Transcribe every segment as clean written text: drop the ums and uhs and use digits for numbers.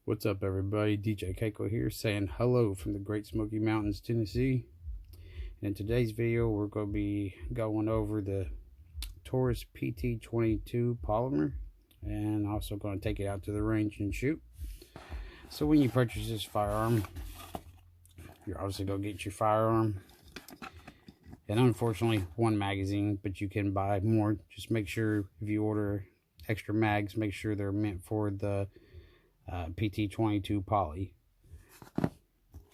What's up, everybody? DJ Keiko here, saying hello from the Great Smoky Mountains, Tennessee. And in today's video, we're going to be going over the Taurus PT22 polymer, and also going to take it out to the range and shoot. So when you purchase this firearm, you're obviously going to get your firearm, and unfortunately one magazine, but you can buy more. Just make sure if you order extra mags, make sure they're meant for the PT22 poly.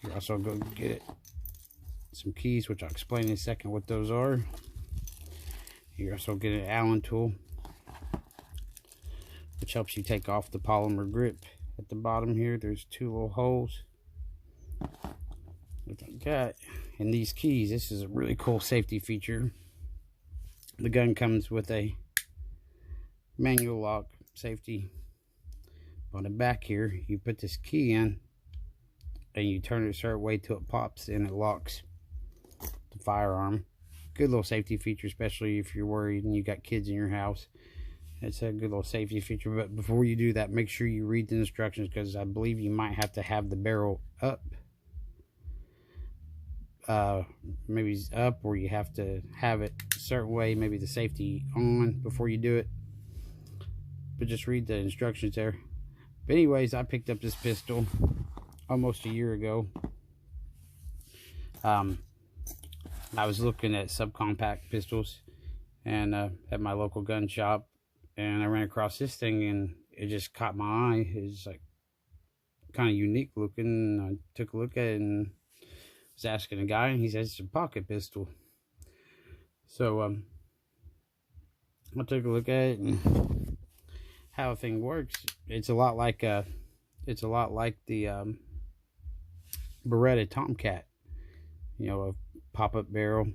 You're also going to get some keys, which I'll explain in a second what those are. You're also get an Allen tool, which helps you take off the polymer grip. At the bottom here, there's two little holes. What I got, and these keys, this is a really cool safety feature. The gun comes with a manual lock safety. On the back here, you put this key in and you turn it a certain way till it pops and it locks the firearm. Good little safety feature, especially if you're worried and you got kids in your house. It's a good little safety feature. But before you do that, make sure you read the instructions, because I believe you might have to have the barrel up. Maybe it's up, or you have to have it a certain way, maybe the safety on before you do it. But just read the instructions there. But anyways, I picked up this pistol almost a year ago. I was looking at subcompact pistols and at my local gun shop, and I ran across this thing and it just caught my eye. It's like kind of unique looking. I took a look at it and was asking a guy, and he said it's a pocket pistol. So I took a look at it, and how the thing works, it's a lot like the Beretta Tomcat, you know, a pop-up barrel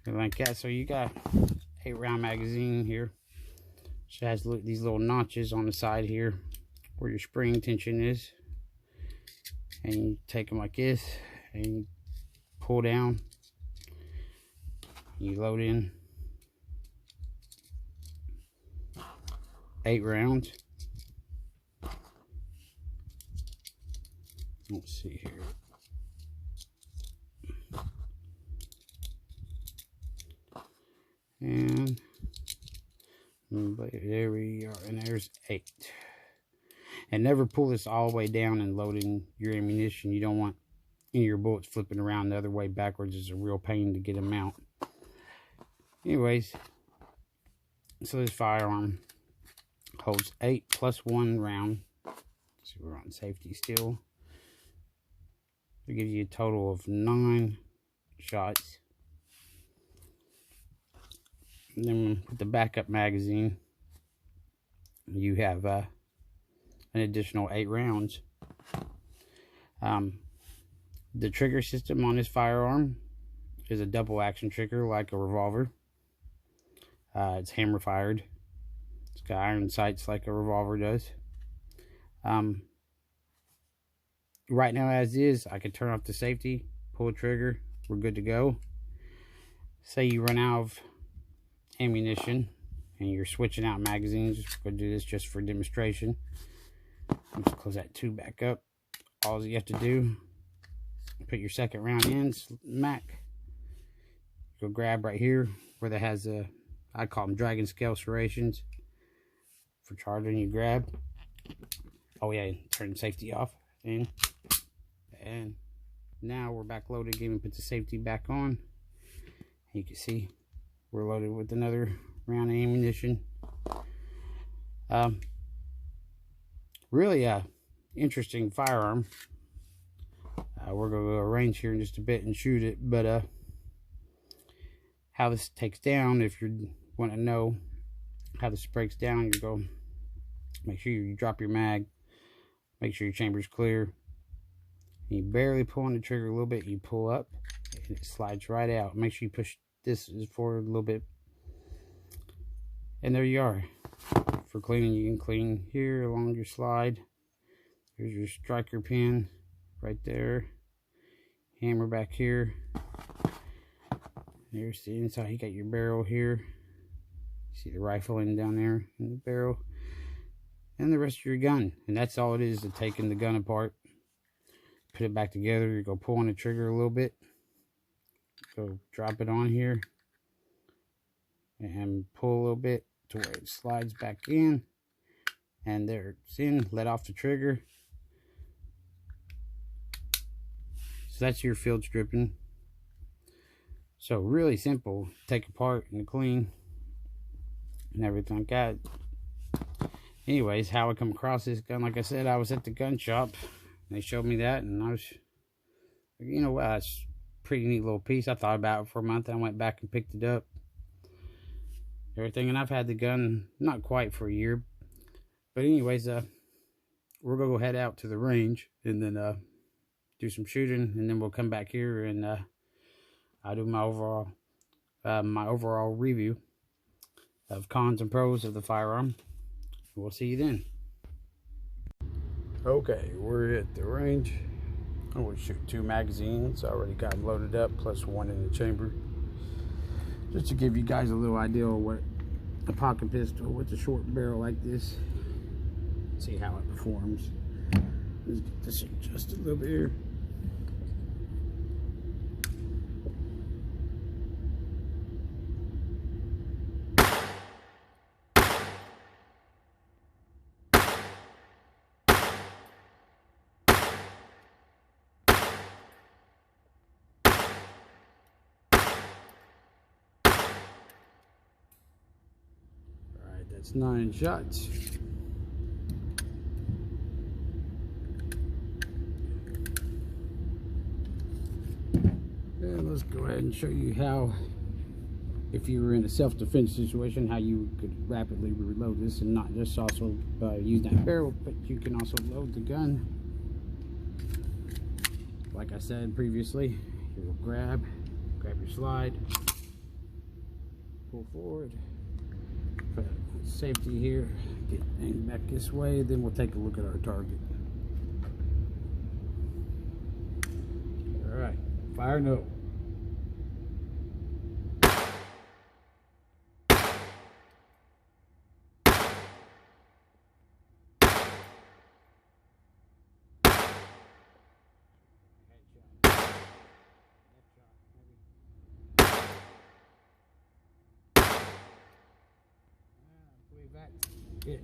and like that. So you got 8-round magazine here, which has these little notches on the side here where your spring tension is, and you take them like this and you pull down, you load in 8 rounds. Let's see here. And there we are, and there's 8. And never pull this all the way down and load in your ammunition. You don't want any of your bullets flipping around the other way backwards. It's a real pain to get them out. Anyways, so this firearm holds 8 plus 1 round. So we're on safety still. It gives you a total of 9 shots. And then with the backup magazine, you have an additional 8 rounds. The trigger system on this firearm is a double action trigger like a revolver. It's hammer fired. It's got iron sights like a revolver does. Right now, as is, I can turn off the safety, pull a trigger, we're good to go. Say you run out of ammunition and you're switching out magazines. We're going to do this just for demonstration. I'm just close that tube back up. All you have to do, put your second round in, smack. Go grab right here where that has a, I call them dragon scale serrations for charging. You grab. Oh yeah, turn the safety off. And now we're back loaded again. We put the safety back on. You can see we're loaded with another round of ammunition. Really interesting firearm. We're going to go range here in just a bit and shoot it, but how this takes down, if you want to know how this breaks down, you go make sure you drop your mag, make sure your chamber's clear. You barely pull on the trigger a little bit, you pull up, and it slides right out. Make sure you push this forward a little bit. And there you are. For cleaning, you can clean here along your slide. There's your striker pin right there. Hammer back here. There's the inside. You got your barrel here. See the rifle in down there in the barrel. and the rest of your gun. And that's all it is, to taking the gun apart, put it back together. You go pull on the trigger a little bit, go drop it on here, and pull a little bit to where it slides back in, and there it's in. Let off the trigger. So that's your field stripping. So really simple, take apart and clean and everything like that. Anyways, how I come across this gun, like I said, I was at the gun shop and they showed me that, and I was, you know what, it's a pretty neat little piece. I thought about it for a month, and I went back and picked it up, everything, and I've had the gun not quite for a year. But anyways, we're gonna go head out to the range and then do some shooting, and then we'll come back here and I'll do my overall review of cons and pros of the firearm. We'll see you then. Okay, we're at the range. I'm going to shoot 2 magazines. I already got them loaded up, plus 1 in the chamber, just to give you guys a little idea of what a pocket pistol with a short barrel like this, see how it performs. Let's get this adjusted a little bit here. That's 9 shots. And let's go ahead and show you how, if you were in a self-defense situation, how you could rapidly reload this, and not just also use that barrel, but you can also load the gun. Like I said previously, you'll grab your slide, pull forward, put safety here, get aimed back this way, then we'll take a look at our target. Alright, fire no.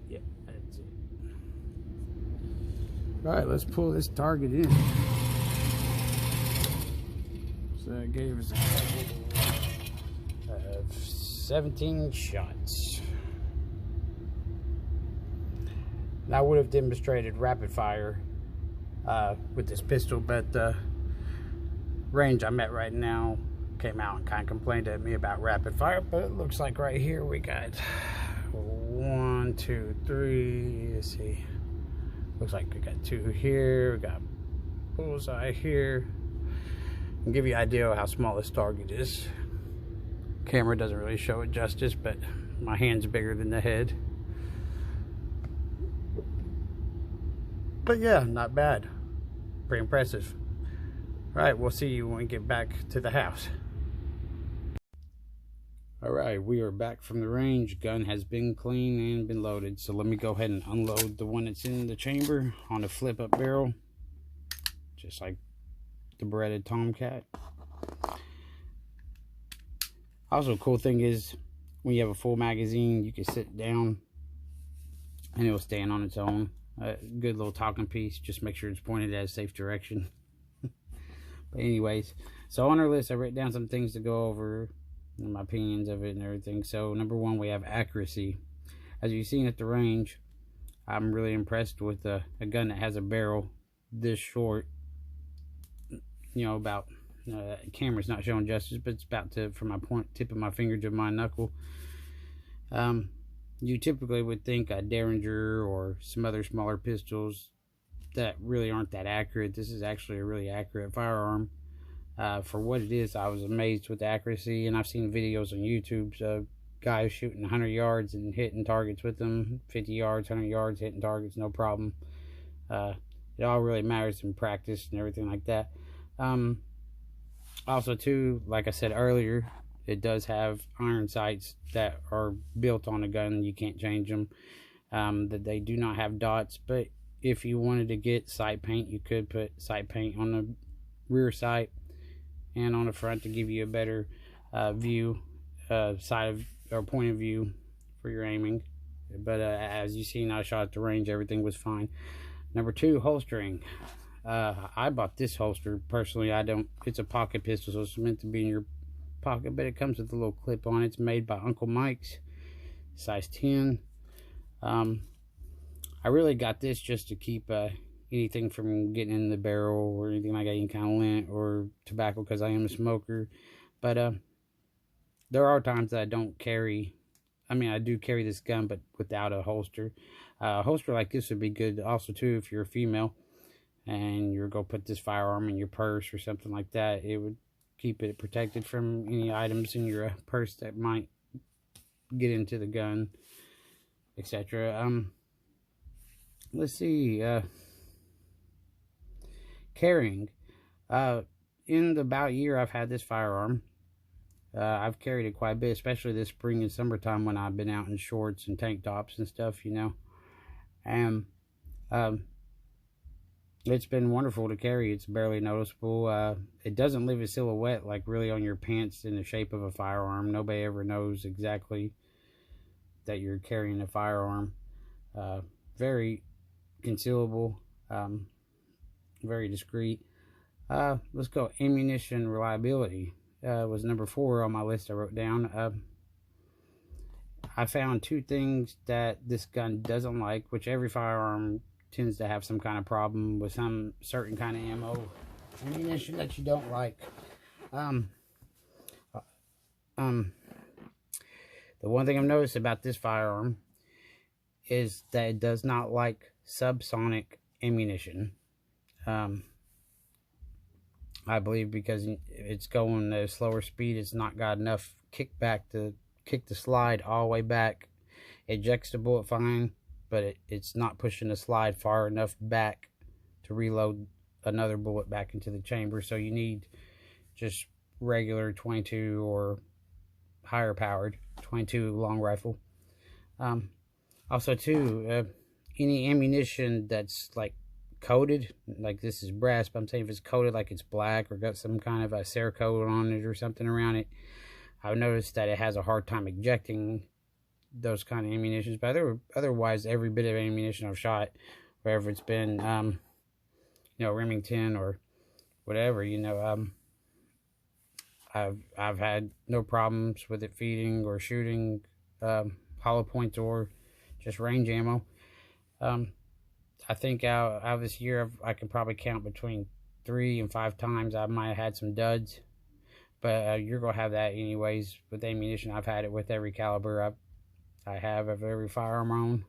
Yeah, that's it. All right, let's pull this target in. So that gave us a total of 17 shots. And I would have demonstrated rapid fire with this pistol, but the range I'm at right now came out and kind of complained at me about rapid fire. But it looks like right here we got 1, 2, 3. Let's see. Looks like we got 2 here. We got bullseye here. I'll give you an idea of how small this target is. Camera doesn't really show it justice, but my hand's bigger than the head. But yeah, not bad. Pretty impressive. Alright, we'll see you when we get back to the house. Alright, we are back from the range. Gun has been cleaned and been loaded. So let me go ahead and unload the one that's in the chamber on a flip up barrel. Just like the Beretted Tomcat. Also, cool thing is, when you have a full magazine, you can sit down and it will stand on its own. Good little talking piece. Just make sure it's pointed at a safe direction. But anyways, so on our list, I wrote down some things to go over, my opinions of it and everything. So number 1, we have accuracy. As you've seen at the range, I'm really impressed with a gun that has a barrel this short. You know, about camera's not showing justice, but it's about to, from my tip of my finger to my knuckle. You typically would think a Derringer or some other smaller pistols that really aren't that accurate. This is actually a really accurate firearm. For what it is, I was amazed with the accuracy, and I've seen videos on YouTube of guys shooting 100 yards and hitting targets with them, 50 yards, 100 yards, hitting targets, no problem. It all really matters in practice and everything like that. Also too, like I said earlier, it does have iron sights that are built on the gun. You can't change them. that they do not have dots, but if you wanted to get sight paint, you could put sight paint on the rear sight and on the front to give you a better view, side of, or point of view for your aiming. But as you seen, I shot at the range, everything was fine. Number 2, holstering. I bought this holster personally. It's a pocket pistol, so it's meant to be in your pocket, but it comes with a little clip on it. It's made by Uncle Mike's, size 10. I really got this just to keep anything from getting in the barrel or anything like that, any kind of lint or tobacco, because I am a smoker. But there are times that I don't carry, I do carry this gun, but without a holster. A holster like this would be good also too if you're a female and you're going to put this firearm in your purse or something like that. It would keep it protected from any items in your purse that might get into the gun, etc. Let's see, carrying. In the about year I've had this firearm, I've carried it quite a bit, especially this spring and summertime when I've been out in shorts and tank tops and stuff, you know. And it's been wonderful to carry. It's barely noticeable. It doesn't leave a silhouette like really on your pants in the shape of a firearm. Nobody ever knows exactly that you're carrying a firearm. Very concealable, very discreet. Let's go ammunition reliability. Was number 4 on my list I wrote down. I found 2 things that this gun doesn't like, which every firearm tends to have some kind of problem with some certain kind of ammunition that you don't like. The one thing I've noticed about this firearm is that it does not like subsonic ammunition. I believe because it's going at a slower speed, it's not got enough kickback to kick the slide all the way back. It ejects the bullet fine, but it's not pushing the slide far enough back to reload another bullet back into the chamber. So you need just regular 22 or higher powered 22 long rifle. Also too, any ammunition that's like coated, like this is brass, but I'm saying if it's coated like it's black or got some kind of a Cerakote on it or something around it, I've noticed that it has a hard time ejecting those kind of ammunitions. But otherwise, every bit of ammunition I've shot, wherever it's been, you know, Remington or whatever, you know, I've had no problems with it feeding or shooting hollow points or just range ammo. I think out of this year, I can probably count between 3 and 5 times I might have had some duds. But you're going to have that anyways with ammunition. I've had it with every caliber I have of every firearm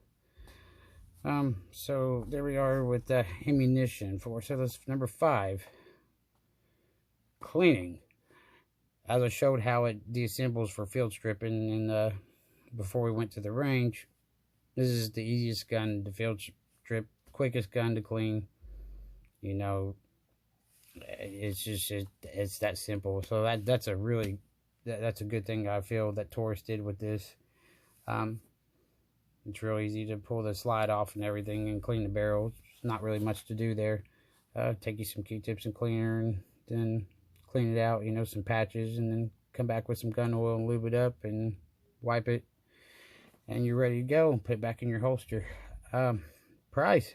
on. So there we are with the ammunition. So that's number 5. Cleaning. As I showed how it deassembles for field stripping and before we went to the range, this is the easiest gun to field strip, quickest gun to clean. You know, it's just it's that simple. So that's a really that's a good thing I feel that Taurus did with this. It's real easy to pull the slide off and everything and clean the barrel. There's not really much to do there. Take you some Q-tips and cleaner and then clean it out, you know, some patches, and then come back with some gun oil and lube it up and wipe it, and you're ready to go. Put it back in your holster. Price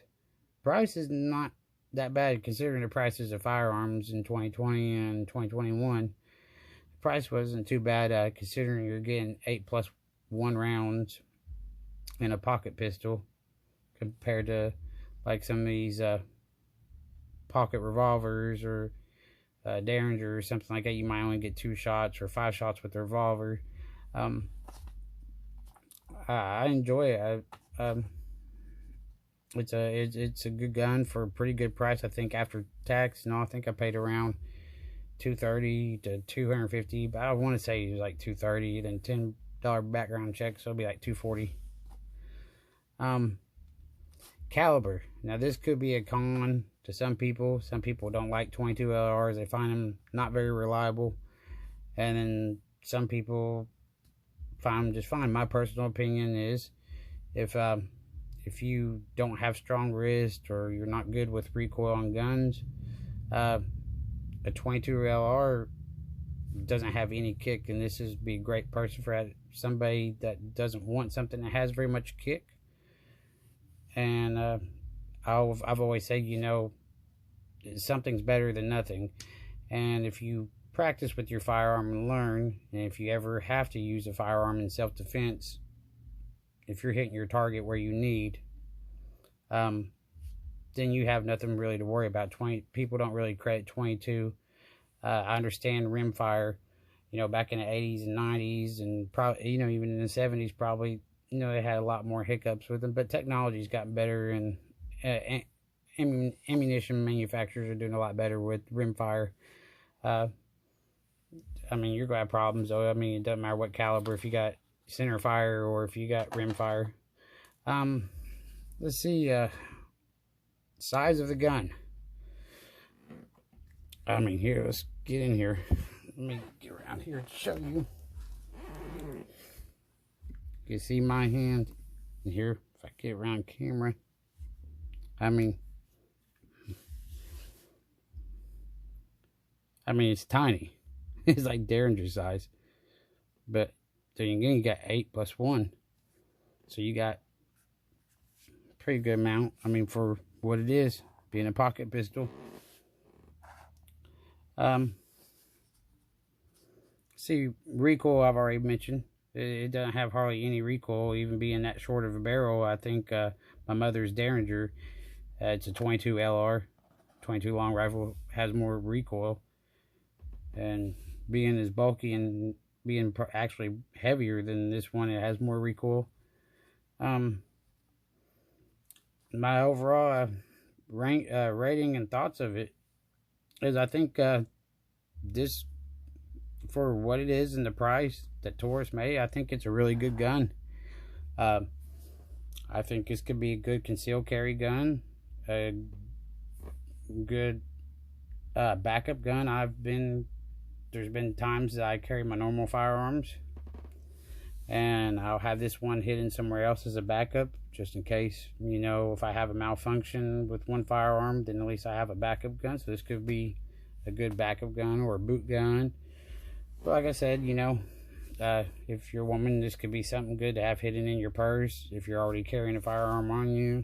is not that bad considering the prices of firearms in 2020 and 2021. The price wasn't too bad considering you're getting 8+1 rounds in a pocket pistol compared to like some of these pocket revolvers or Derringer or something like that. You might only get 2 shots or 5 shots with the revolver. I enjoy it. It's a good gun for a pretty good price. I think after tax, I think I paid around $230 to $250, but I want to say it was like $230, then $10 background check, so it'll be like $240. Caliber. Now this could be a con to some people. Some people don't like 22 LRs. They find them not very reliable, and then some people find them just fine. My personal opinion is if if you don't have strong wrist or you're not good with recoil on guns, a 22 LR doesn't have any kick, and this is be a great person for somebody that doesn't want something that has very much kick. And I've always said, you know, something's better than nothing. And if you practice with your firearm and learn, and if you ever have to use a firearm in self-defense, if you're hitting your target where you need, then you have nothing really to worry about. People don't really credit 22. I understand rimfire, you know, back in the 80s and 90s, and probably, you know, even in the 70s, probably, you know, they had a lot more hiccups with them. But technology's gotten better, and ammunition manufacturers are doing a lot better with rimfire. I mean, you're gonna have problems though. I mean, it doesn't matter what caliber, if you got center fire or if you got rimfire. Let's see, size of the gun. I mean, here, let's get in here. Let me get around here to show you. You can see my hand in here. If I get around camera, I mean, it's tiny. It's like Derringer size. But then again, you got 8 plus 1. So you got a pretty good amount. I mean, for what it is, being a pocket pistol. See, recoil I've already mentioned. It doesn't have hardly any recoil, even being that short of a barrel. I think my mother's Derringer, it's a 22 LR, 22 long rifle, has more recoil. And being as bulky and being actually heavier than this one, it has more recoil. My overall rating and thoughts of it is, I think this, for what it is and the price that Taurus made, I think it's a really good gun. I think this could be a good concealed carry gun, a good backup gun. There's been times that I carry my normal firearms, and I'll have this one hidden somewhere else as a backup, just in case, you know, if I have a malfunction with one firearm, then at least I have a backup gun. So this could be a good backup gun or a boot gun. But like I said, you know, if you're a woman, this could be something good to have hidden in your purse. If you're already carrying a firearm on you,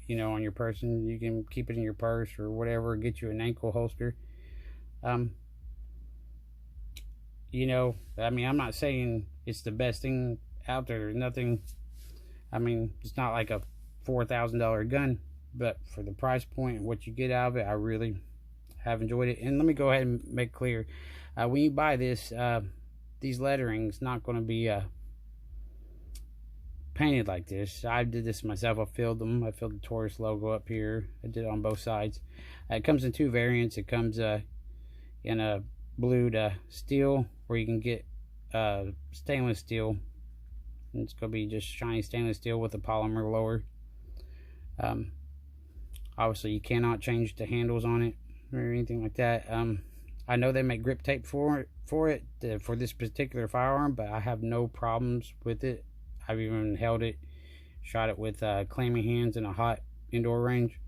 you know, on your person, you can keep it in your purse or whatever, get you an ankle holster. You know, I mean, I'm not saying it's the best thing out there. There's nothing, I mean, it's not like a $4,000 gun, but for the price point and what you get out of it, I really have enjoyed it. And let me go ahead and make clear, when you buy this, these lettering's not going to be painted like this. I did this myself. I filled them. I filled the Taurus logo up here. I did it on both sides. It comes in 2 variants. It comes in a blued steel, where you can get stainless steel. And it's going to be just shiny stainless steel with a polymer lower. Obviously, you cannot change the handles on it or anything like that. I know they make grip tape for this particular firearm, but I have no problems with it. I've even held it, shot it with clammy hands in a hot indoor range,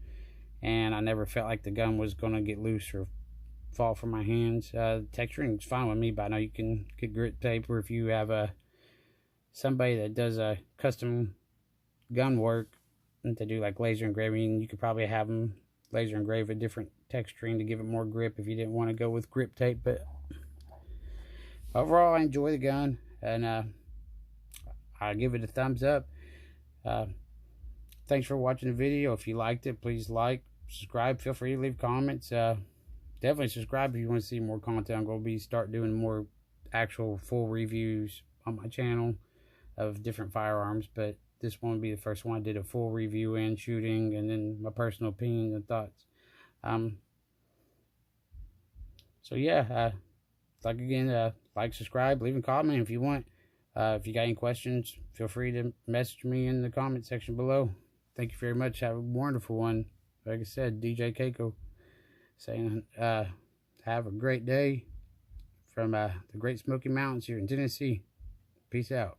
and I never felt like the gun was going to get loose or fall from my hands. Texturing is fine with me, but I know you can get grip tape, or if you have somebody that does a custom gun work and to do like laser engraving, you could probably have them laser engrave a different texturing to give it more grip if you didn't want to go with grip tape. But overall, I enjoy the gun, and I give it a thumbs up. Thanks for watching the video. If you liked it, please like, subscribe, feel free to leave comments. Definitely subscribe if you want to see more content. I'm going to start doing more actual full reviews on my channel of different firearms, but this one will be the first one I did a full review and shooting, and then my personal opinion and thoughts. So yeah, like, subscribe, leave a comment if you want. If you got any questions, feel free to message me in the comment section below. Thank you very much. Have a wonderful one. Like I said, DJ Keiko saying, have a great day from the Great Smoky Mountains here in Tennessee. Peace out.